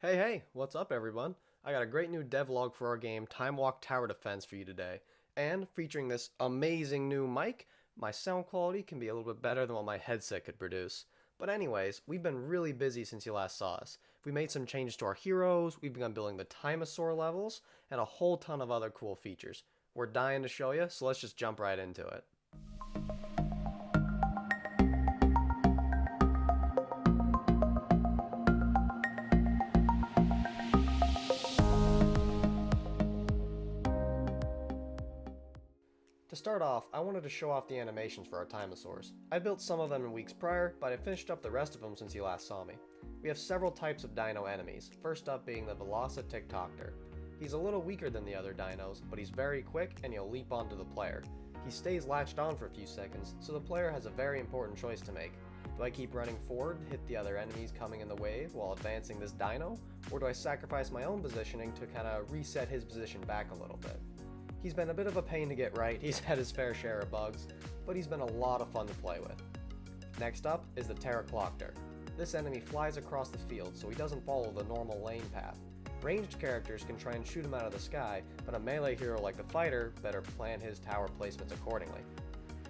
Hey, what's up everyone? I got a great new devlog for our game Time Walk Tower Defense for you today. And featuring this amazing new mic, my sound quality can be a little bit better than what my headset could produce. But anyways, we've been really busy since you last saw us. We made some changes to our heroes, we've begun building the Timosaur levels, and a whole ton of other cool features. We're dying to show you, so let's just jump right into it. To start off, I wanted to show off the animations for our Timosaurs. I built some of them in weeks prior, but I finished up the rest of them since you last saw me. We have several types of dino enemies, first up being the Velocitictoctor. He's a little weaker than the other dinos, but he's very quick and he'll leap onto the player. He stays latched on for a few seconds, so the player has a very important choice to make. Do I keep running forward, hit the other enemies coming in the wave while advancing this dino, or do I sacrifice my own positioning to kinda reset his position back a little bit? He's been a bit of a pain to get right, he's had his fair share of bugs, but he's been a lot of fun to play with. Next up is the Pterocoloctor. This enemy flies across the field, so he doesn't follow the normal lane path. Ranged characters can try and shoot him out of the sky, but a melee hero like the fighter better plan his tower placements accordingly.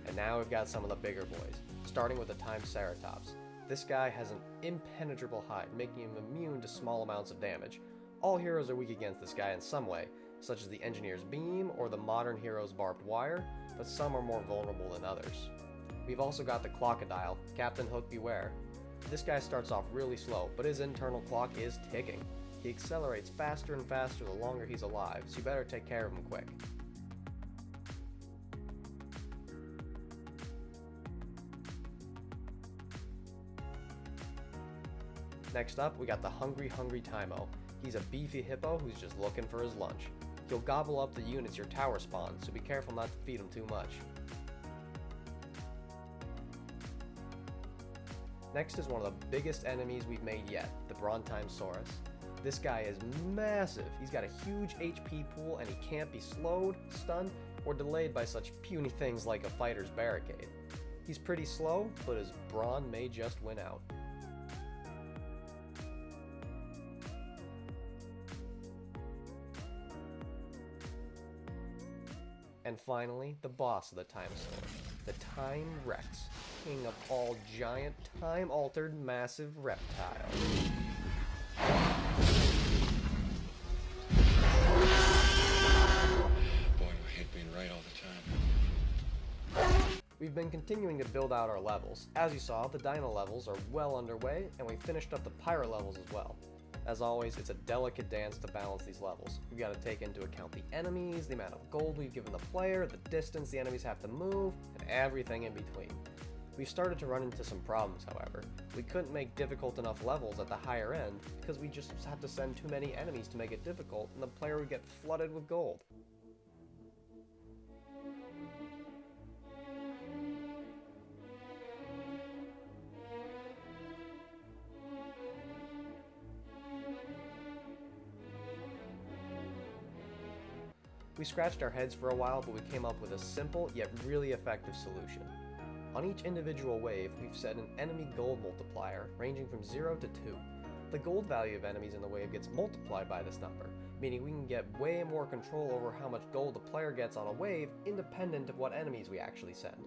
And now we've got some of the bigger boys, starting with the Timeceratops. This guy has an impenetrable hide, making him immune to small amounts of damage. All heroes are weak against this guy in some way, such as the Engineer's Beam or the modern hero's Barbed Wire, but some are more vulnerable than others. We've also got the Clockadile, Captain Hook beware. This guy starts off really slow, but his internal clock is ticking. He accelerates faster and faster the longer he's alive, so you better take care of him quick. Next up, we got the Hungry Timo. He's a beefy hippo who's just looking for his lunch. He'll gobble up the units your tower spawns, so be careful not to feed him too much. Next is one of the biggest enemies we've made yet, the Brontimesaurus. This guy is massive, he's got a huge HP pool and he can't be slowed, stunned, or delayed by such puny things like a fighter's barricade. He's pretty slow, but his brawn may just win out. And finally, the boss of the Timosaur, the Time Rex, king of all giant, time-altered, massive reptiles. Boy, I hate being right all the time. We've been continuing to build out our levels. As you saw, the dino levels are well underway, and we finished up the pirate levels as well. As always, it's a delicate dance to balance these levels. We've got to take into account the enemies, the amount of gold we've given the player, the distance the enemies have to move, and everything in between. We've started to run into some problems, however. We couldn't make difficult enough levels at the higher end because we just have to send too many enemies to make it difficult, and the player would get flooded with gold. We scratched our heads for a while, but we came up with a simple yet really effective solution. On each individual wave, we've set an enemy gold multiplier ranging from 0 to 2. The gold value of enemies in the wave gets multiplied by this number, meaning we can get way more control over how much gold the player gets on a wave independent of what enemies we actually send.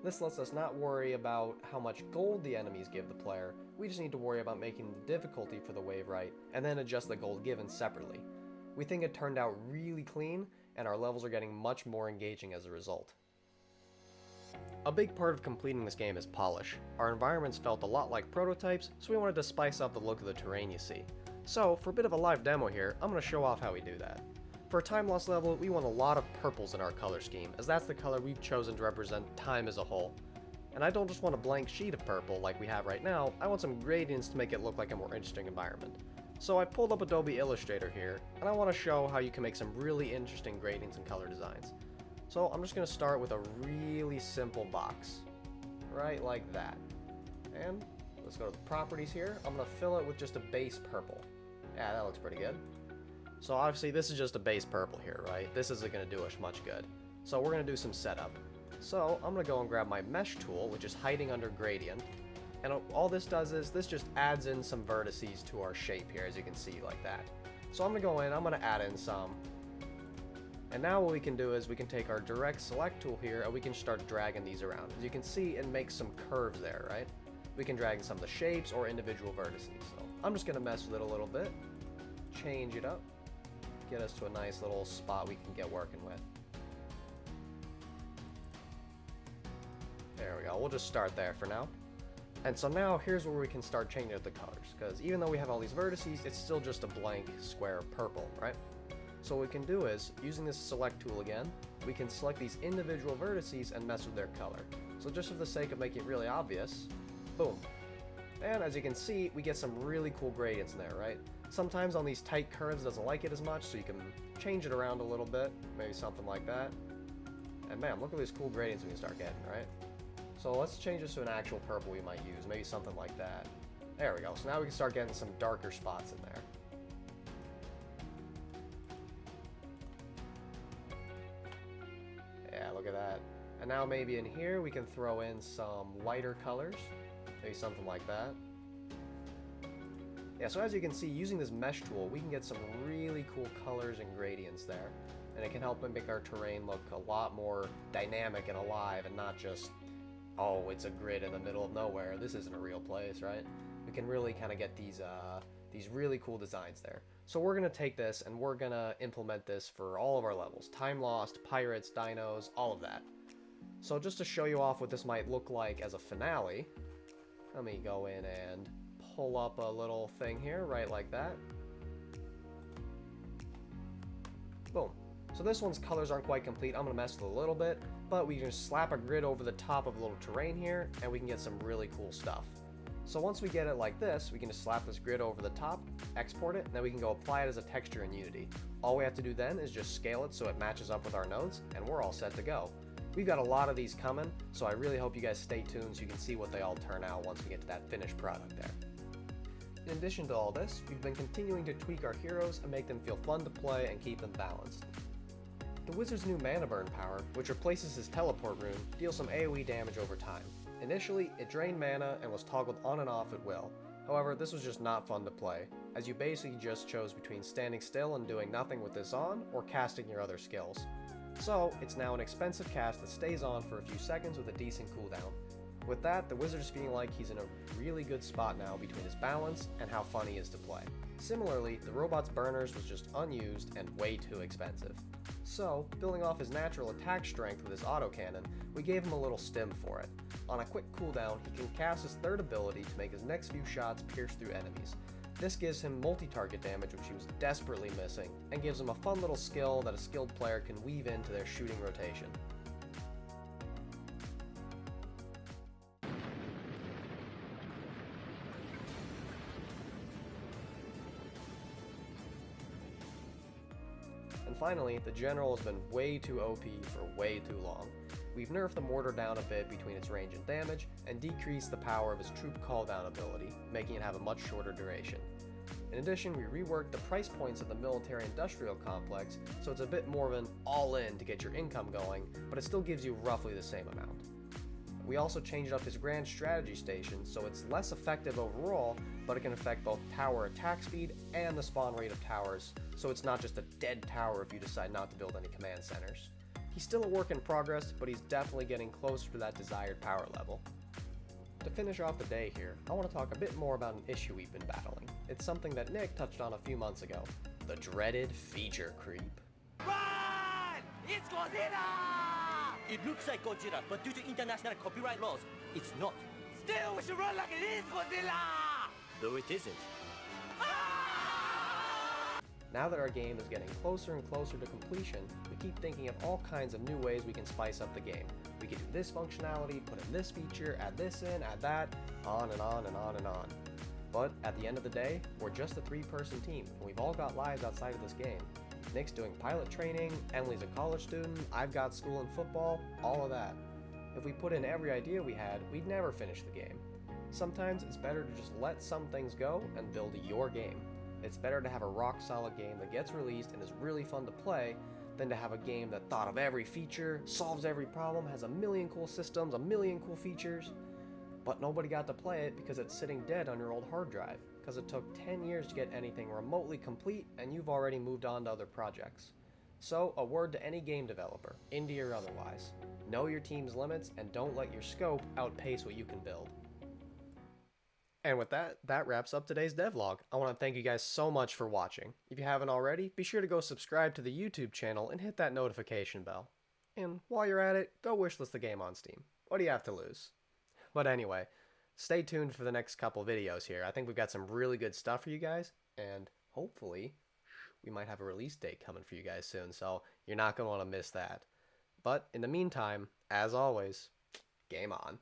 This lets us not worry about how much gold the enemies give the player, we just need to worry about making the difficulty for the wave right, and then adjust the gold given separately. We think it turned out really clean, and our levels are getting much more engaging as a result. A big part of completing this game is polish. Our environments felt a lot like prototypes, so we wanted to spice up the look of the terrain you see. So, for a bit of a live demo here, I'm going to show off how we do that. For a time loss level, we want a lot of purples in our color scheme, as that's the color we've chosen to represent time as a whole. And I don't just want a blank sheet of purple like we have right now, I want some gradients to make it look like a more interesting environment. So I pulled up Adobe Illustrator here, and I want to show how you can make some really interesting gradients and color designs. So I'm just going to start with a really simple box, right like that. And let's go to the properties here. I'm going to fill it with just a base purple. Yeah, that looks pretty good. So obviously this is just a base purple here, right? This isn't going to do us much good. So we're going to do some setup. So I'm going to go and grab my mesh tool, which is hiding under gradient. And all this does is, this just adds in some vertices to our shape here, as you can see, like that. So I'm going to go in, I'm going to add in some. And now what we can do is we can take our direct select tool here and we can start dragging these around. As you can see, it makes some curves there, right? We can drag in some of the shapes or individual vertices. So I'm just going to mess with it a little bit, change it up, get us to a nice little spot we can get working with. There we go, we'll just start there for now. And so now here's where we can start changing up the colors, because even though we have all these vertices, it's still just a blank square of purple, right? So what we can do is, using this select tool again, we can select these individual vertices and mess with their color. So just for the sake of making it really obvious, boom. And as you can see, we get some really cool gradients in there, right? Sometimes on these tight curves it doesn't like it as much, so you can change it around a little bit, maybe something like that. And man, look at these cool gradients we can start getting, right? So let's change this to an actual purple we might use, maybe something like that. There we go, so now we can start getting some darker spots in there. Yeah, look at that. And now maybe in here we can throw in some lighter colors, maybe something like that. Yeah, so as you can see, using this mesh tool, we can get some really cool colors and gradients there. And it can help make our terrain look a lot more dynamic and alive and not just, oh, it's a grid in the middle of nowhere. This isn't a real place, right? We can really kind of get these really cool designs there. So we're going to take this and we're going to implement this for all of our levels. Time Lost, Pirates, Dinos, all of that. So just to show you off what this might look like as a finale, let me go in and pull up a little thing here, right like that. Boom. So this one's colors aren't quite complete. I'm going to mess with it a little bit, but we can just slap a grid over the top of a little terrain here, and we can get some really cool stuff. So once we get it like this, we can just slap this grid over the top, export it, and then we can go apply it as a texture in Unity. All we have to do then is just scale it so it matches up with our nodes, and we're all set to go. We've got a lot of these coming, so I really hope you guys stay tuned so you can see what they all turn out once we get to that finished product there. In addition to all this, we've been continuing to tweak our heroes and make them feel fun to play and keep them balanced. The wizard's new mana burn power, which replaces his teleport rune, deals some AoE damage over time. Initially, it drained mana and was toggled on and off at will. However, this was just not fun to play, as you basically just chose between standing still and doing nothing with this on, or casting your other skills. So, it's now an expensive cast that stays on for a few seconds with a decent cooldown. With that, the wizard is feeling like he's in a really good spot now between his balance and how fun he is to play. Similarly, the robot's burners was just unused and way too expensive. So, building off his natural attack strength with his autocannon, we gave him a little stim for it. On a quick cooldown, he can cast his third ability to make his next few shots pierce through enemies. This gives him multi-target damage, which he was desperately missing, and gives him a fun little skill that a skilled player can weave into their shooting rotation. And finally, the General has been way too OP for way too long. We've nerfed the mortar down a bit between its range and damage, and decreased the power of his troop calldown ability, making it have a much shorter duration. In addition, we reworked the price points of the military-industrial complex, so it's a bit more of an all-in to get your income going, but it still gives you roughly the same amount. We also changed up his grand strategy station, so it's less effective overall, but it can affect both tower attack speed and the spawn rate of towers, so it's not just a dead tower if you decide not to build any command centers. He's still a work in progress, but he's definitely getting closer to that desired power level. To finish off the day here, I want to talk a bit more about an issue we've been battling. It's something that Nick touched on a few months ago. The dreaded feature creep. Run! It's Godzilla! It looks like Godzilla, but due to international copyright laws, it's not. Still, we should run like it is Godzilla! Though it isn't. Now that our game is getting closer and closer to completion, we keep thinking of all kinds of new ways we can spice up the game. We can do this functionality, put in this feature, add this in, add that, on and on and on and on. But at the end of the day, we're just a 3-person team, and we've all got lives outside of this game. Nick's doing pilot training, Emily's a college student, I've got school and football, all of that. If we put in every idea we had, we'd never finish the game. Sometimes it's better to just let some things go and build your game. It's better to have a rock-solid game that gets released and is really fun to play than to have a game that thought of every feature, solves every problem, has a million cool systems, a million cool features, but nobody got to play it because it's sitting dead on your old hard drive, because it took 10 years to get anything remotely complete and you've already moved on to other projects. So, a word to any game developer, indie or otherwise. Know your team's limits and don't let your scope outpace what you can build. And with that, that wraps up today's devlog. I want to thank you guys so much for watching. If you haven't already, be sure to go subscribe to the YouTube channel and hit that notification bell. And while you're at it, go wishlist the game on Steam. What do you have to lose? But anyway, stay tuned for the next couple videos here. I think we've got some really good stuff for you guys, and hopefully we might have a release date coming for you guys soon, so you're not going to want to miss that. But in the meantime, as always, game on.